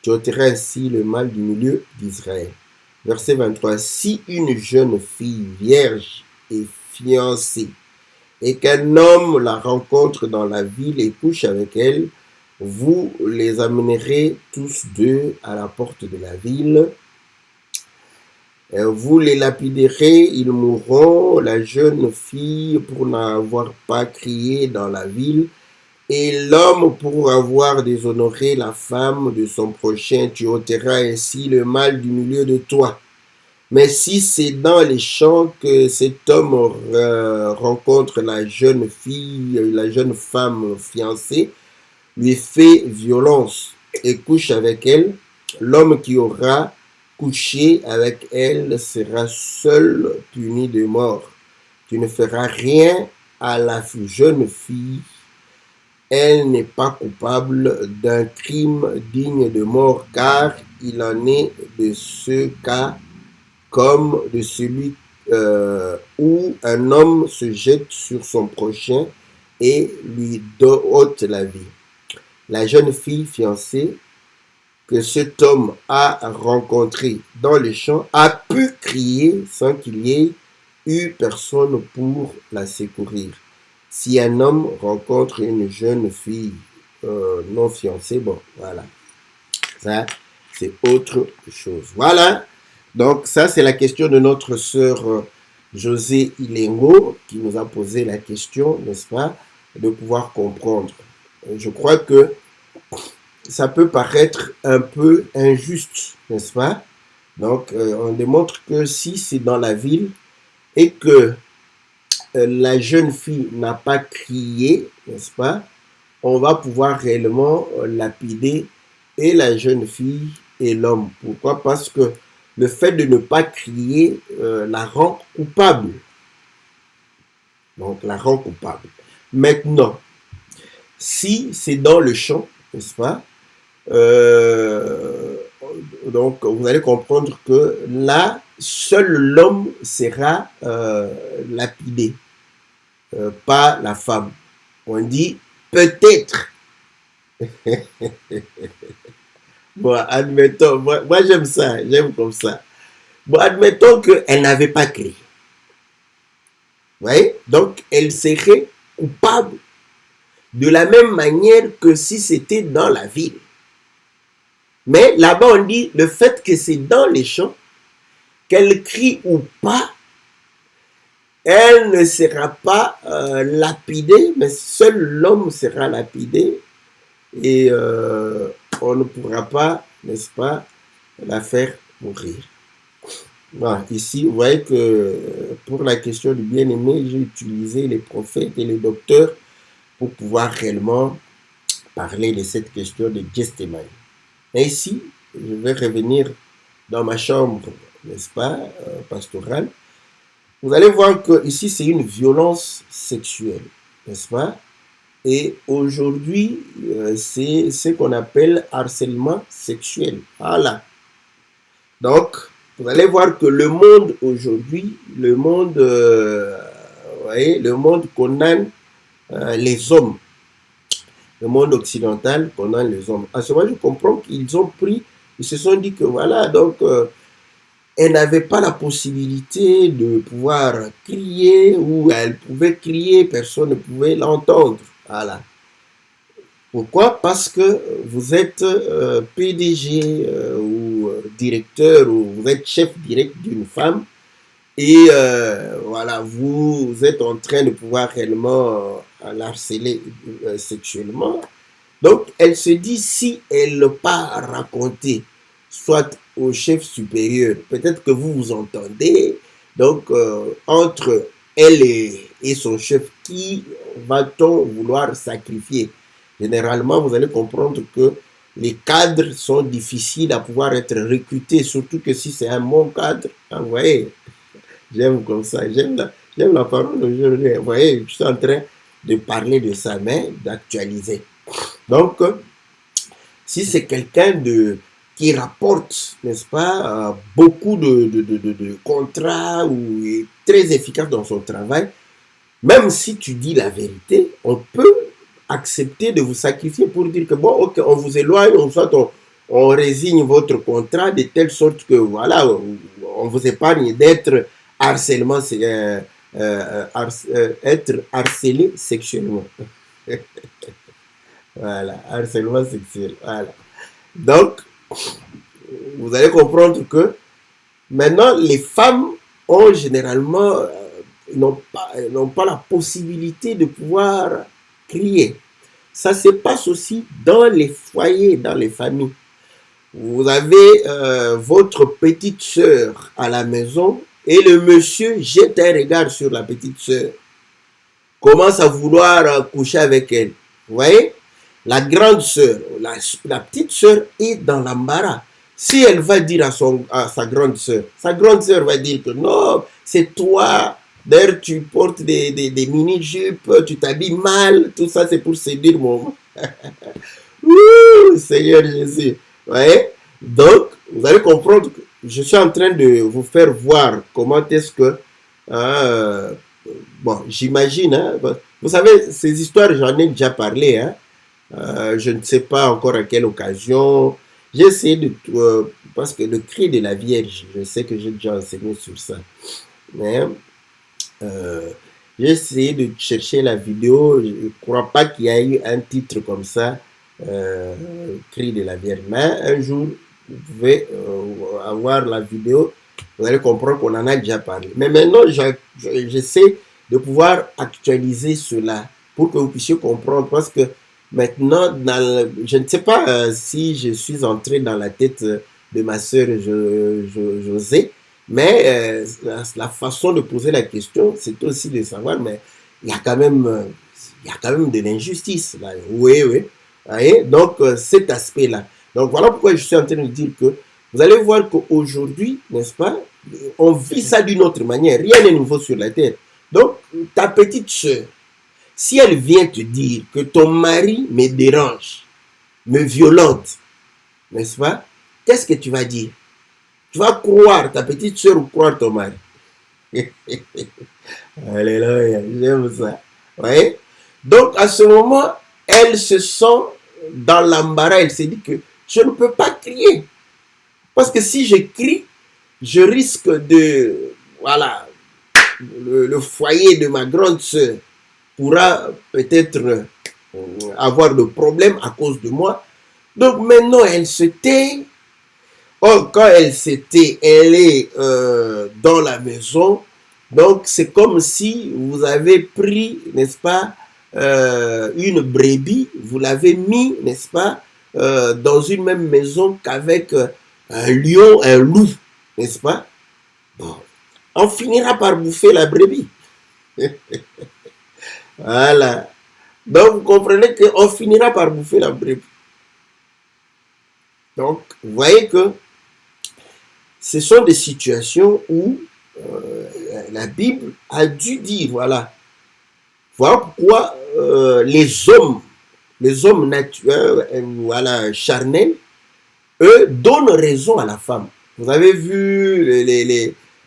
Tu ôteras ainsi le mal du milieu d'Israël. Verset 23. Si une jeune fille vierge est fiancée et qu'un homme la rencontre dans la ville et couche avec elle, vous les amènerez tous deux à la porte de la ville. Vous les lapiderez, ils mourront, la jeune fille pour n'avoir pas crié dans la ville, et l'homme pour avoir déshonoré la femme de son prochain. Tu ôteras ainsi le mal du milieu de toi. Mais si c'est dans les champs que cet homme rencontre la jeune fille, la jeune femme fiancée, lui fait violence et couche avec elle, l'homme qui aura couché avec elle sera seul puni de mort. Tu ne feras rien à la jeune fille. Elle n'est pas coupable d'un crime digne de mort, car il en est de ce cas comme de celui où un homme se jette sur son prochain et lui ôte la vie. La jeune fille fiancée que cet homme a rencontrée dans les champs a pu crier sans qu'il y ait eu personne pour la secourir. Si un homme rencontre une jeune fille non fiancée, bon, voilà. Ça, c'est autre chose. Voilà. Donc, ça, c'est la question de notre sœur José Ilengo qui nous a posé la question, n'est-ce pas, de pouvoir comprendre. Je crois que ça peut paraître un peu injuste, n'est-ce pas? Donc, on démontre que si c'est dans la ville et que la jeune fille n'a pas crié, n'est-ce pas? On va pouvoir réellement lapider et la jeune fille et l'homme. Pourquoi? Parce que le fait de ne pas crier la rend coupable. Donc, la rend coupable. Maintenant, si c'est dans le champ, n'est-ce pas? Donc, vous allez comprendre que là, seul l'homme sera lapidé, pas la femme. On dit peut-être. Bon, admettons, moi j'aime ça, j'aime comme ça. Bon, admettons qu'elle n'avait pas crié. Vous voyez? Donc, elle serait coupable de la même manière que si c'était dans la ville. Mais là-bas, on dit le fait que c'est dans les champs, qu'elle crie ou pas, elle ne sera pas lapidée, mais seul l'homme sera lapidé et on ne pourra pas, n'est-ce pas, la faire mourir. Voilà, ici, vous voyez que pour la question du bien-aimé, j'ai utilisé les prophètes et les docteurs pour pouvoir réellement parler de cette question de Gethsémani. Et ici, je vais revenir dans ma chambre, n'est-ce pas, pastorale. Vous allez voir que ici, c'est une violence sexuelle, n'est-ce pas? Et aujourd'hui, c'est ce qu'on appelle harcèlement sexuel. Voilà. Donc, vous allez voir que le monde aujourd'hui, le monde, voyez, le monde condamne les hommes. Le monde occidental condamne les hommes. À ce moment, je comprends qu'ils ont pris, ils se sont dit que voilà, donc, elle n'avait pas la possibilité de pouvoir crier, ou elle pouvait crier, personne ne pouvait l'entendre. Voilà. Pourquoi? Parce que vous êtes PDG ou directeur, ou vous êtes chef direct d'une femme, et voilà, vous êtes en train de pouvoir réellement l'harceler sexuellement. Donc, elle se dit, si elle ne pas raconter, soit au chef supérieur, peut-être que vous vous entendez, donc entre elle et son chef, qui va-t-on vouloir sacrifier? Généralement, vous allez comprendre que les cadres sont difficiles à pouvoir être recrutés, surtout que si c'est un bon cadre, hein, vous voyez, j'aime comme ça, j'aime la parole aujourd'hui, vous voyez, je suis en train de parler de ça, mais d'actualiser. Donc, si c'est quelqu'un qui rapporte, n'est-ce pas, beaucoup de contrats ou est très efficace dans son travail, même si tu dis la vérité, on peut accepter de vous sacrifier pour dire que bon, ok, on vous éloigne, soit on résigne votre contrat de telle sorte que voilà, on vous épargne d'être être harcelé sexuellement. Voilà, harcèlement sexuel. Voilà. Donc, vous allez comprendre que maintenant, les femmes ont généralement n'ont pas la possibilité de pouvoir crier. Ça se passe aussi dans les foyers, dans les familles. Vous avez votre petite sœur à la maison et le monsieur jette un regard sur la petite sœur, commence à vouloir coucher avec elle. Vous voyez, la grande sœur, la petite sœur est dans l'embarras. Si elle va dire à sa grande sœur va dire que non, c'est toi. D'ailleurs, tu portes des mini-jupes, tu t'habilles mal, tout ça, c'est pour séduire mon... Ouh, Seigneur Jésus. Vous voyez? Donc, vous allez comprendre que je suis en train de vous faire voir comment est-ce que... bon, j'imagine, hein, vous savez, ces histoires, j'en ai déjà parlé, hein. Je ne sais pas encore à quelle occasion. J'ai essayé de... parce que le cri de la Vierge, je sais que j'ai déjà enseigné sur ça. Mais... j'ai essayé de chercher la vidéo, je ne crois pas qu'il y ait eu un titre comme ça, Cri de la Vierge. Mais un jour, vous pouvez avoir la vidéo, vous allez comprendre qu'on en a déjà parlé. Mais maintenant, j'essaie de pouvoir actualiser cela pour que vous puissiez comprendre, parce que maintenant, je ne sais pas si je suis entré dans la tête de ma sœur José, mais la façon de poser la question, c'est aussi de savoir, mais il y a quand même de l'injustice. Oui, oui. Voyez? Donc, cet aspect-là. Donc, voilà pourquoi je suis en train de dire que vous allez voir qu'aujourd'hui, n'est-ce pas, on vit ça d'une autre manière. Rien n'est nouveau sur la terre. Donc, ta petite soeur, si elle vient te dire que ton mari me dérange, me violente, n'est-ce pas, qu'est-ce que tu vas dire? Tu vas croire ta petite soeur ou croire ton mari? Alléluia, j'aime ça. Ouais. Donc, à ce moment, elle se sent dans l'embarras. Elle se dit que je ne peux pas crier. Parce que si je crie, je risque de... Voilà, le foyer de ma grande soeur pourra peut-être avoir de problèmes à cause de moi. Donc, maintenant, elle se tait. Or, quand elle s'était, elle est dans la maison, donc c'est comme si vous avez pris, n'est-ce pas, une brebis, vous l'avez mis, n'est-ce pas, dans une même maison qu'avec un lion, un loup, n'est-ce pas? Bon, on finira par bouffer la brebis. Voilà. Donc, vous comprenez qu'on finira par bouffer la brebis. Donc, vous voyez que ce sont des situations où la Bible a dû dire, voilà pourquoi les hommes naturels, voilà, charnels, eux, donnent raison à la femme. Vous avez vu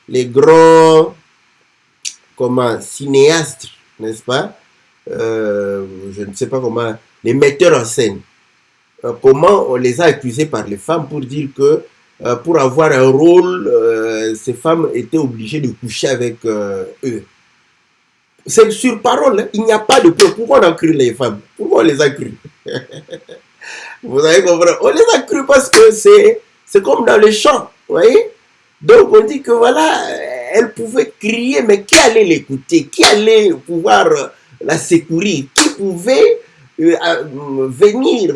les grands cinéastes, n'est-ce pas? Je ne sais pas comment, les metteurs en scène. Comment on les a accusés par les femmes pour dire que pour avoir un rôle, ces femmes étaient obligées de coucher avec eux. C'est sur parole, hein. Il n'y a pas de preuve. Pourquoi on a cru les femmes? Pourquoi on les a cru? Vous avez compris? On les a cru parce que c'est comme dans les champs, vous voyez? Donc on dit que voilà, elle pouvait crier, mais qui allait l'écouter? Qui allait pouvoir la secourir? Qui pouvait venir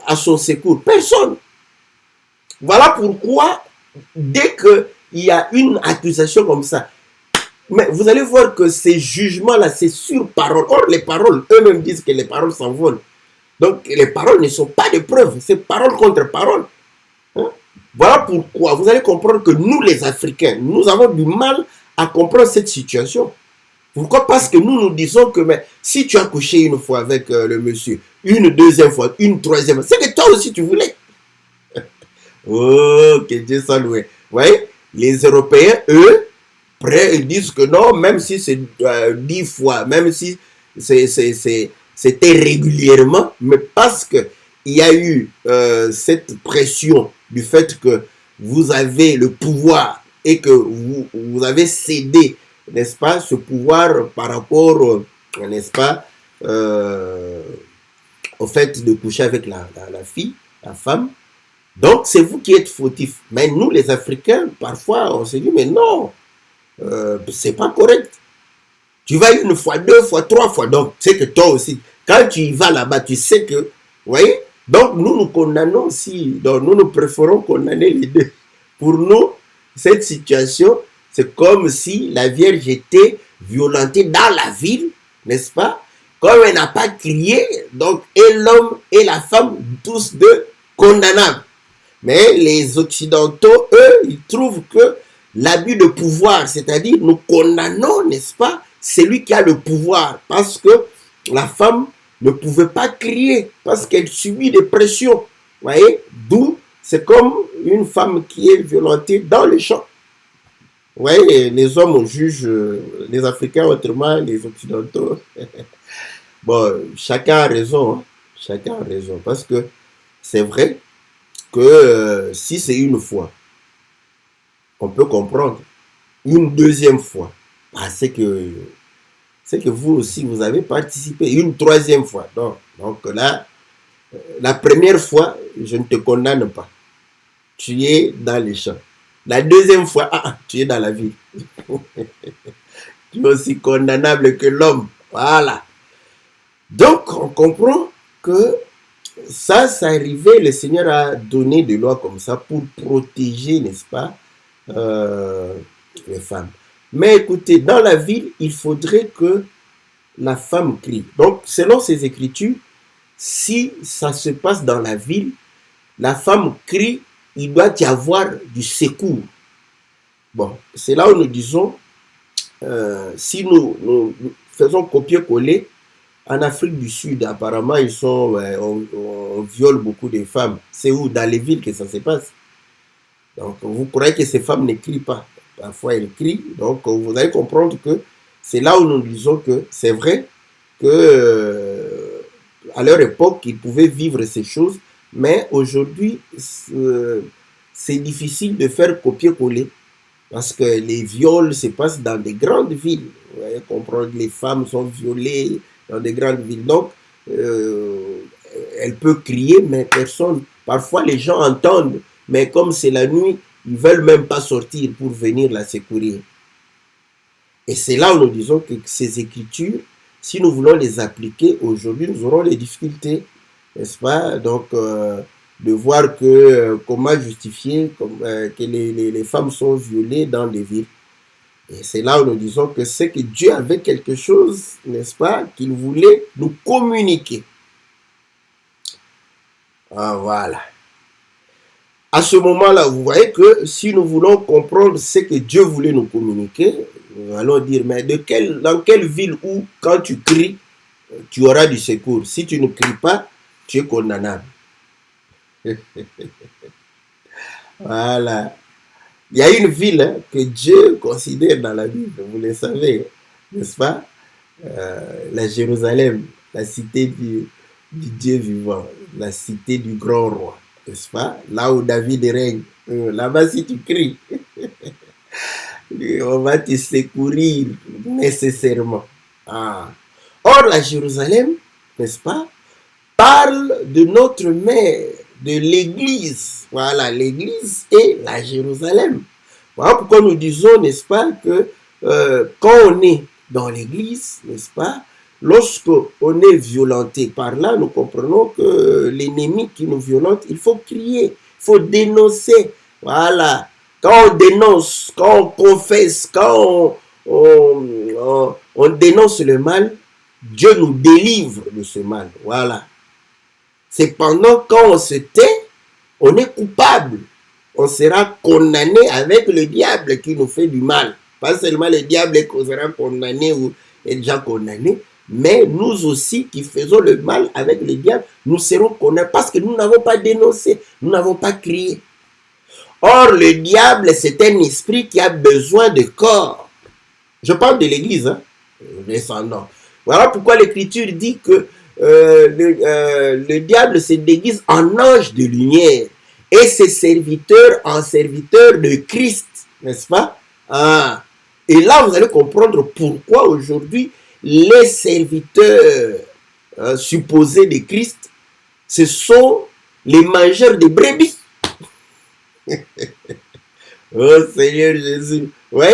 à son secours? Personne. Voilà pourquoi, dès qu'il y a une accusation comme ça, mais vous allez voir que ces jugements-là, c'est sur parole. Or, les paroles, eux-mêmes disent que les paroles s'envolent. Donc les paroles ne sont pas des preuves, c'est parole contre parole. Hein? Voilà pourquoi vous allez comprendre que nous les Africains, nous avons du mal à comprendre cette situation. Pourquoi? Parce que nous nous disons que mais, si tu as couché une fois avec le monsieur, une deuxième fois, une troisième, c'est que toi aussi tu voulais. Oh, que Dieu soit loué. Vous voyez, les Européens, eux, ils disent que non, même si c'est 10 fois, même si c'était régulièrement, mais parce qu'il y a eu cette pression du fait que vous avez le pouvoir et que vous avez cédé, n'est-ce pas, ce pouvoir par rapport, n'est-ce pas, au fait de coucher avec la fille, la femme. Donc, c'est vous qui êtes fautif. Mais nous, les Africains, parfois, on se dit, mais non, c'est pas correct. Tu vas une fois, deux fois, trois fois. Donc, c'est que toi aussi, quand tu y vas là-bas, tu sais que, vous voyez, donc nous nous condamnons aussi. Donc, nous préférons condamner les deux. Pour nous, cette situation, c'est comme si la Vierge était violentée dans la ville, n'est-ce pas? Comme elle n'a pas crié, donc, et l'homme et la femme, tous deux condamnables. Mais les Occidentaux, eux, ils trouvent que l'abus de pouvoir, c'est-à-dire nous condamnons, n'est-ce pas, celui qui a le pouvoir, parce que la femme ne pouvait pas crier, parce qu'elle subit des pressions. Vous voyez, d'où c'est comme une femme qui est violentée dans le champ. Vous voyez, les hommes jugent les Africains autrement, les Occidentaux. Bon, chacun a raison, hein? Chacun a raison, parce que c'est vrai que si c'est une fois, on peut comprendre. Une deuxième fois, bah, c'est que vous aussi, vous avez participé. Une troisième fois. Donc là, la première fois, je ne te condamne pas. Tu es dans les champs. La deuxième fois, tu es dans la ville. Tu es aussi condamnable que l'homme. Voilà. Donc, on comprend que ça arrivait, le Seigneur a donné des lois comme ça pour protéger, n'est-ce pas, les femmes. Mais écoutez, dans la ville, il faudrait que la femme crie. Donc, selon ces écritures, si ça se passe dans la ville, la femme crie, il doit y avoir du secours. Bon, c'est là où nous disons, si nous faisons copier-coller, en Afrique du Sud, apparemment, on viole beaucoup de femmes. C'est où? Dans les villes que ça se passe. Donc, vous croyez que ces femmes ne crient pas. Parfois, elles crient. Donc, vous allez comprendre que c'est là où nous disons que c'est vrai que à leur époque, ils pouvaient vivre ces choses. Mais aujourd'hui, c'est difficile de faire copier-coller. Parce que les viols se passent dans des grandes villes. Vous allez comprendre que les femmes sont violées dans des grandes villes. Donc, elle peut crier, mais personne. Parfois, les gens entendent, mais comme c'est la nuit, ils ne veulent même pas sortir pour venir la secourir. Et c'est là où nous disons que ces écritures, si nous voulons les appliquer aujourd'hui, nous aurons des difficultés, n'est-ce pas? Donc, de voir que comment justifier que les femmes sont violées dans des villes. Et c'est là où nous disons que c'est que Dieu avait quelque chose, n'est-ce pas, qu'il voulait nous communiquer. Ah, voilà. À ce moment-là, vous voyez que si nous voulons comprendre ce que Dieu voulait nous communiquer, nous allons dire, mais dans quelle ville où, quand tu cries, tu auras du secours. Si tu ne cries pas, tu es condamnable. Voilà. Il y a une ville que Dieu considère dans la Bible, vous le savez, n'est-ce pas? La Jérusalem, la cité du Dieu vivant, la cité du grand roi, n'est-ce pas? Là où David règne. Là-bas, si tu cries, on va te secourir nécessairement. Ah. Or, la Jérusalem, n'est-ce pas, parle de notre mère, de l'Église. Voilà, l'Église et la Jérusalem. Voilà pourquoi nous disons, n'est-ce pas, que quand on est dans l'Église, n'est-ce pas, lorsqu'on est violenté par là, nous comprenons que l'ennemi qui nous violente, il faut crier, il faut dénoncer. Voilà. Quand on dénonce, quand on confesse, quand on dénonce le mal, Dieu nous délivre de ce mal. Voilà. Cependant, quand on se tait, on est coupable. On sera condamné avec le diable qui nous fait du mal. Pas seulement le diable qui sera condamné ou est déjà condamné, mais nous aussi qui faisons le mal avec le diable, nous serons condamnés parce que nous n'avons pas dénoncé, nous n'avons pas crié. Or, le diable, c'est un esprit qui a besoin de corps. Je parle de l'Église, hein, descendant. Voilà pourquoi l'Écriture dit que le diable se déguise en ange de lumière et ses serviteurs en serviteurs de Christ, n'est-ce pas? Ah. Et là, vous allez comprendre pourquoi aujourd'hui les serviteurs supposés de Christ, ce sont les mangeurs de brebis. Oh Seigneur Jésus. Oui.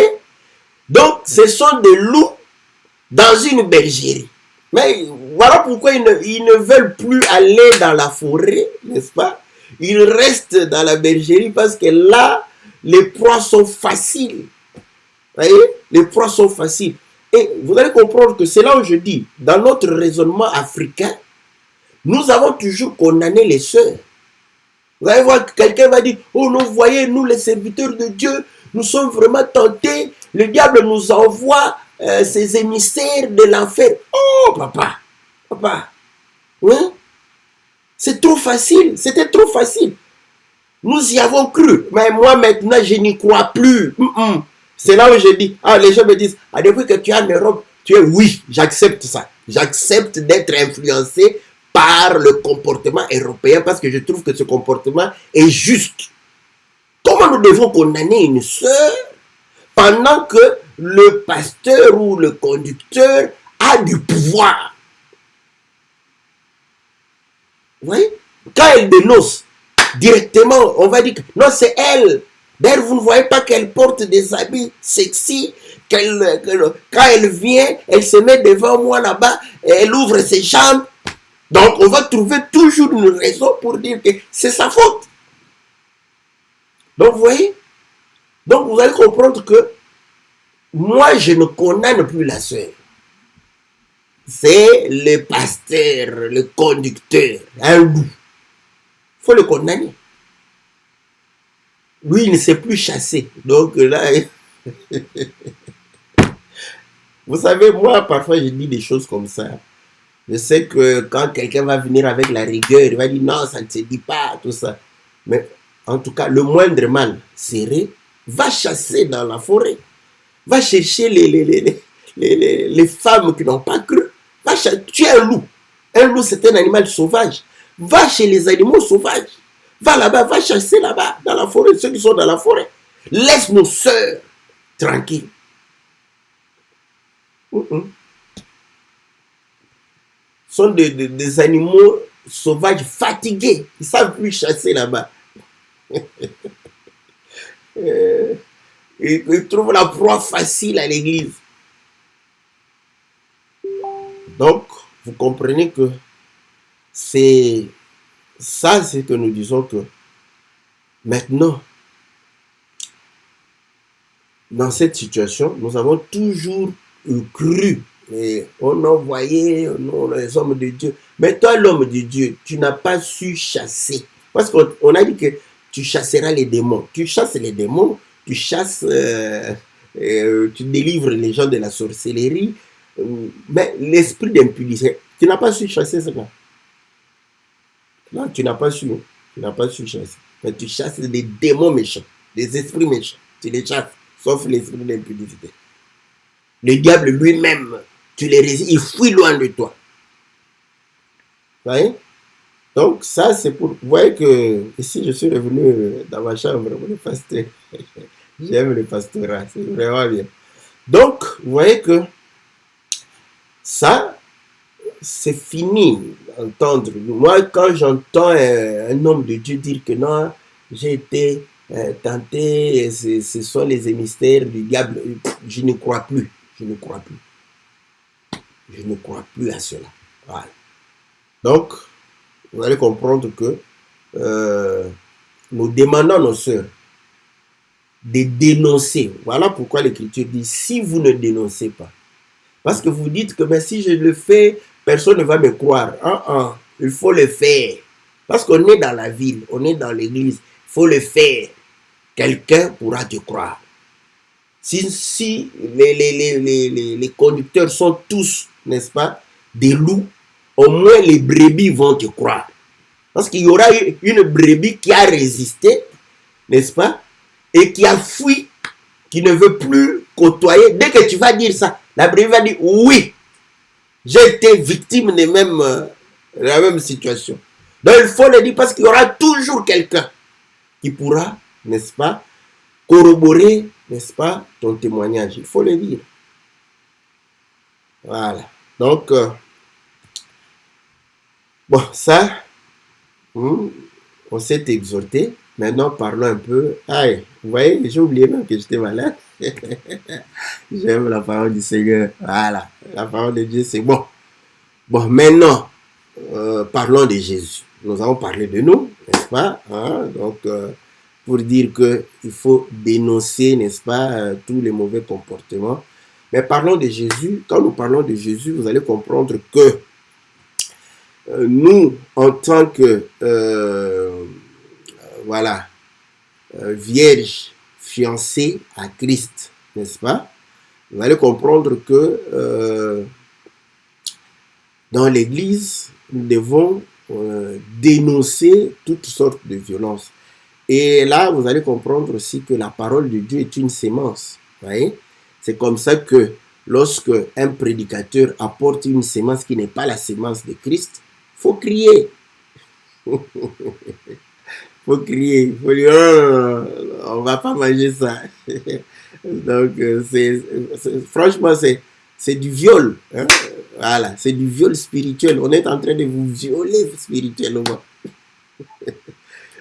Donc, ce sont des loups dans une bergerie. Mais voilà pourquoi ils ne veulent plus aller dans la forêt, n'est-ce pas? Ils restent dans la bergerie parce que là, les proies sont faciles. Vous voyez? Les proies sont faciles. Et vous allez comprendre que c'est là où je dis, dans notre raisonnement africain, nous avons toujours condamné les sœurs. Vous allez voir que quelqu'un va dire, oh non, vous voyez, nous les serviteurs de Dieu, nous sommes vraiment tentés. Le diable nous envoie ces émissaires de l'enfer. Oh papa, papa, oui? C'est trop facile, c'était trop facile. Nous y avons cru, mais moi maintenant je n'y crois plus. C'est là où je dis, ah les gens me disent, ah depuis que tu es en Europe, tu es, oui, j'accepte ça. J'accepte d'être influencé par le comportement européen parce que je trouve que ce comportement est juste. Comment nous devons condamner une sœur pendant que le pasteur ou le conducteur a du pouvoir? Vous voyez? Quand elle dénonce, directement, on va dire que non, c'est elle. D'ailleurs, vous ne voyez pas qu'elle porte des habits sexy. Quand elle vient, elle se met devant moi là-bas, elle ouvre ses jambes. Donc, on va trouver toujours une raison pour dire que c'est sa faute. Donc, vous voyez? Donc, vous allez comprendre que moi, je ne condamne plus la sœur. C'est le pasteur, le conducteur, un loup. Il faut le condamner. Lui, il ne sait plus chasser. Donc là, vous savez, moi, parfois, je dis des choses comme ça. Je sais que quand quelqu'un va venir avec la rigueur, il va dire non, ça ne se dit pas, tout ça. Mais en tout cas, le moindre mal serré va chasser dans la forêt. Va chercher les femmes qui n'ont pas cru. Va tuer un loup. Un loup, c'est un animal sauvage. Va chez les animaux sauvages. Va là-bas, va chasser là-bas, dans la forêt, ceux qui sont dans la forêt. Laisse nos sœurs tranquilles. Ce sont des animaux sauvages fatigués. Ils ne savent plus chasser là-bas. Ils trouvent la proie facile à l'église. Donc, vous comprenez que c'est ça, c'est que nous disons que maintenant, dans cette situation, nous avons toujours cru. Et on envoyait les hommes de Dieu. Mais toi, l'homme de Dieu, tu n'as pas su chasser. Parce qu'on a dit que tu chasseras les démons. Tu chasses les démons, tu chasses, tu délivres les gens de la sorcellerie. Mais l'esprit d'impudicité, tu n'as pas su chasser cela. Non, tu n'as pas su. Tu n'as pas su chasser. Mais tu chasses des démons méchants, des esprits méchants. Tu les chasses, sauf l'esprit d'impudicité. Le diable lui-même, tu les résistes, il fuit loin de toi. Vous voyez? Donc, ça, c'est pour... Vous voyez que ici, je suis revenu dans ma chambre pour le pasteur. J'aime le pastorat, c'est vraiment bien. Donc, vous voyez que ça, c'est fini d'entendre. Moi, quand j'entends un homme de Dieu dire que non, j'ai été tenté, ce sont les émissaires du diable, je ne crois plus. Je ne crois plus. Je ne crois plus à cela. Voilà. Donc, vous allez comprendre que nous demandons à nos sœurs de dénoncer. Voilà pourquoi l'Écriture dit, si vous ne dénoncez pas. Parce que vous dites que mais si je le fais, personne ne va me croire. Il faut le faire. Parce qu'on est dans la ville, on est dans l'église. Il faut le faire. Quelqu'un pourra te croire. Si les conducteurs sont tous, n'est-ce pas, des loups, au moins les brebis vont te croire. Parce qu'il y aura une brebis qui a résisté, n'est-ce pas, et qui a fui, qui ne veut plus côtoyer. Dès que tu vas dire ça, la brebis va dire oui, j'ai été victime de la même situation. Donc il faut le dire parce qu'il y aura toujours quelqu'un qui pourra, n'est-ce pas, corroborer, n'est-ce pas, ton témoignage. Il faut le dire. Voilà. Donc, bon, ça, on s'est exhorté. Maintenant, parlons un peu. Aïe, vous voyez, j'ai oublié même que j'étais malade. J'aime la parole du Seigneur. Voilà, la parole de Dieu, c'est bon. Bon, maintenant, parlons de Jésus. Nous avons parlé de nous, n'est-ce pas? Donc, pour dire qu'il faut dénoncer, n'est-ce pas, tous les mauvais comportements. Mais parlons de Jésus. Quand nous parlons de Jésus, vous allez comprendre que nous, en tant que voilà, vierge fiancée à Christ, n'est-ce pas? Vous allez comprendre que dans l'Église, nous devons dénoncer toutes sortes de violences. Et là, vous allez comprendre aussi que la parole de Dieu est une sémence. Voyez? C'est comme ça que lorsque un prédicateur apporte une sémence qui n'est pas la sémence de Christ, il faut crier. Il faut crier. Il faut dire, oh, on ne va pas manger ça. Donc, franchement, c'est du viol. Hein? Voilà, c'est du viol spirituel. On est en train de vous violer spirituellement.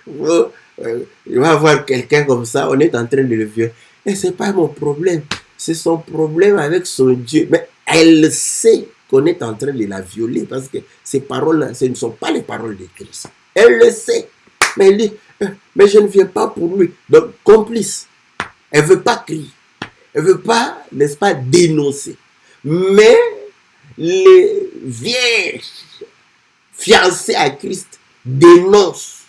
Il va avoir quelqu'un comme ça, on est en train de le violer. Et ce n'est pas mon problème. C'est son problème avec son Dieu. Mais elle sait qu'on est en train de la violer parce que ces paroles-là, ce ne sont pas les paroles de Christ. Elle le sait. Mais elle dit, mais je ne viens pas pour lui. Donc, complice. Elle ne veut pas crier. Elle ne veut pas, n'est-ce pas, dénoncer. Mais les vierges fiancées à Christ dénoncent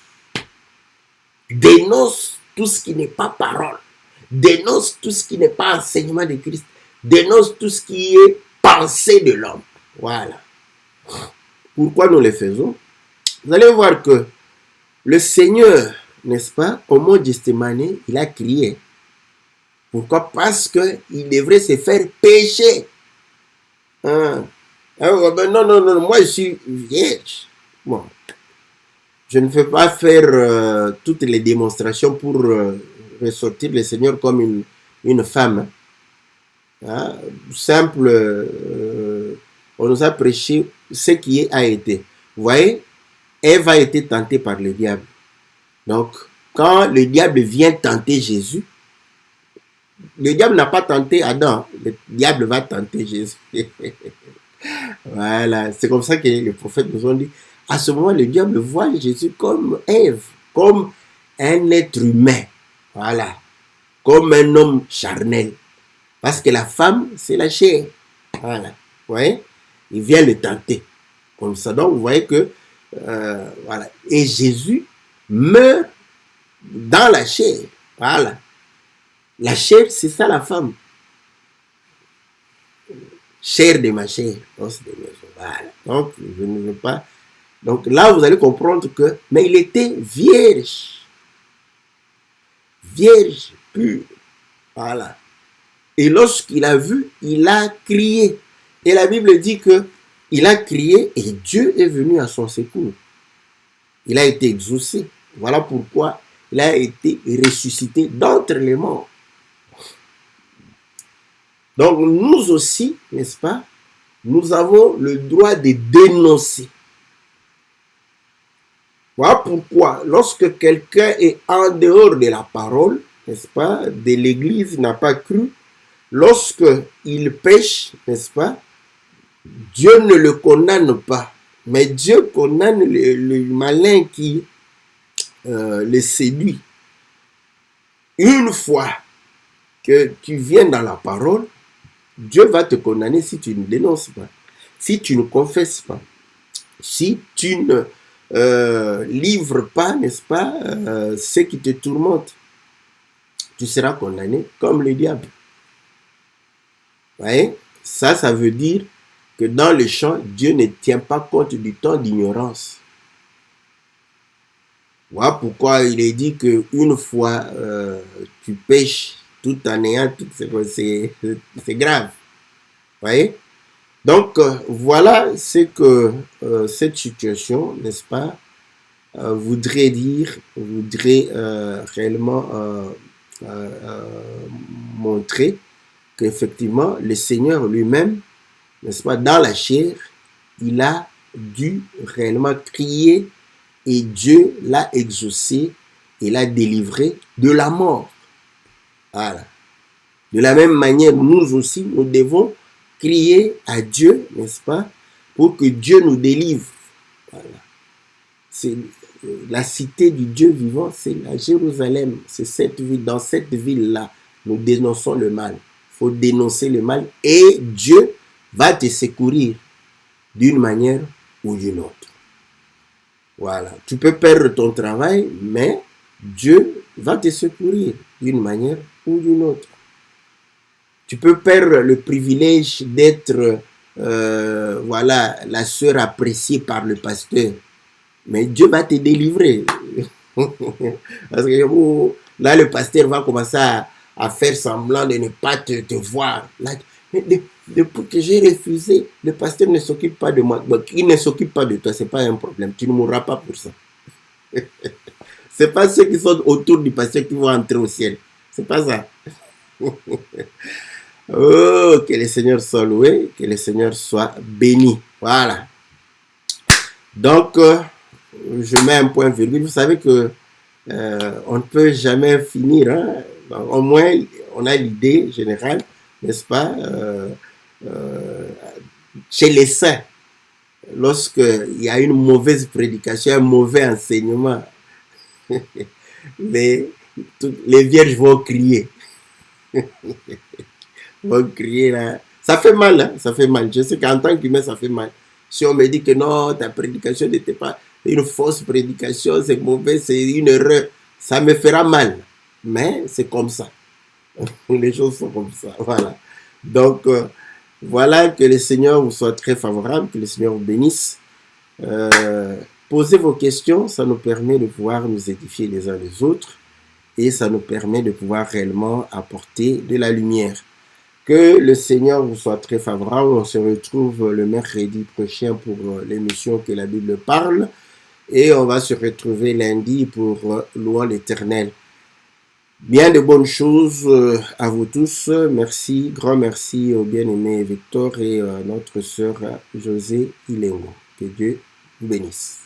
tout ce qui n'est pas parole, dénonce tout ce qui n'est pas enseignement de Christ, dénonce tout ce qui est pensée de l'homme. Voilà. Pourquoi nous le faisons? Vous allez voir que le Seigneur, n'est-ce pas, au mont Gethsémani, il a crié. Pourquoi? Parce qu'il devrait se faire pécher. Non, moi je suis vierge. Bon. Je ne vais pas faire toutes les démonstrations pour ressortir le Seigneur comme une femme. Hein? Simple, on nous a prêché ce qui a été. Vous voyez, Ève a été tentée par le diable. Donc, quand le diable vient tenter Jésus, le diable n'a pas tenté Adam, le diable va tenter Jésus. Voilà, c'est comme ça que les prophètes nous ont dit. À ce moment, le diable voit Jésus comme Ève, comme un être humain, voilà, comme un homme charnel. Parce que la femme, c'est la chair. Voilà, vous voyez, il vient le tenter. Comme ça, donc, vous voyez que, voilà, et Jésus meurt dans la chair. Voilà. La chair, c'est ça la femme. Chair de ma chair, os de mes os. Voilà. Donc, je ne veux pas. Donc là, vous allez comprendre que, mais il était vierge. Vierge pure. Voilà. Et lorsqu'il a vu, il a crié. Et la Bible dit que il a crié et Dieu est venu à son secours. Il a été exaucé. Voilà pourquoi il a été ressuscité d'entre les morts. Donc nous aussi, n'est-ce pas, nous avons le droit de dénoncer. Voilà pourquoi, lorsque quelqu'un est en dehors de la parole, n'est-ce pas, de l'Église, n'a pas cru, lorsque il pêche, n'est-ce pas, Dieu ne le condamne pas, mais Dieu condamne le malin qui le séduit. Une fois que tu viens dans la parole, Dieu va te condamner si tu ne dénonces pas, si tu ne confesses pas, si tu ne livre pas, n'est-ce pas, ce qui te tourmente, tu seras condamné comme le diable. Vous voyez? Ça veut dire que dans le champ, Dieu ne tient pas compte du temps d'ignorance. Voilà pourquoi il est dit qu'une fois tu pêches tout en ayant, c'est grave. Vous voyez? Donc, voilà ce que cette situation, n'est-ce pas, voudrait dire, voudrait réellement montrer qu'effectivement, le Seigneur lui-même, n'est-ce pas, dans la chair, il a dû réellement crier et Dieu l'a exaucé et l'a délivré de la mort. Voilà. De la même manière, nous aussi, nous devons crier à Dieu, n'est-ce pas, pour que Dieu nous délivre. Voilà. C'est la cité du Dieu vivant, c'est la Jérusalem. C'est cette ville, dans cette ville-là, nous dénonçons le mal. Il faut dénoncer le mal et Dieu va te secourir d'une manière ou d'une autre. Voilà. Tu peux perdre ton travail, mais Dieu va te secourir d'une manière ou d'une autre. Tu peux perdre le privilège d'être voilà, la sœur appréciée par le pasteur, mais Dieu va te délivrer. Parce que là, le pasteur va commencer à faire semblant de ne pas te voir. Là, depuis que j'ai refusé, le pasteur ne s'occupe pas de moi. Donc, il ne s'occupe pas de toi, ce n'est pas un problème. Tu ne mourras pas pour ça. Ce n'est pas ceux qui sont autour du pasteur qui vont entrer au ciel. Ce n'est pas ça. Oh, que le Seigneur soit loué, que le Seigneur soit béni. Voilà. Donc, je mets un point virgule. Vous savez que on ne peut jamais finir. Hein? Au moins, on a l'idée générale, n'est-ce pas, chez les saints, lorsqu'il y a une mauvaise prédication, un mauvais enseignement, les vierges vont crier. Vont crier là. Ça fait mal, hein? Ça fait mal. Je sais qu'en tant qu'humain, ça fait mal. Si on me dit que non, ta prédication n'était pas une fausse prédication, c'est mauvais, c'est une erreur, ça me fera mal. Mais c'est comme ça. Les choses sont comme ça. Voilà. Donc, voilà, que le Seigneur vous soit très favorable, que le Seigneur vous bénisse. Posez vos questions, ça nous permet de pouvoir nous édifier les uns les autres et ça nous permet de pouvoir réellement apporter de la lumière. Que le Seigneur vous soit très favorable. On se retrouve le mercredi prochain pour l'émission que la Bible parle. Et on va se retrouver lundi pour louer l'Éternel. Bien de bonnes choses à vous tous. Merci, grand merci au bien-aimé Victor et notre sœur José Ilengo. Que Dieu vous bénisse.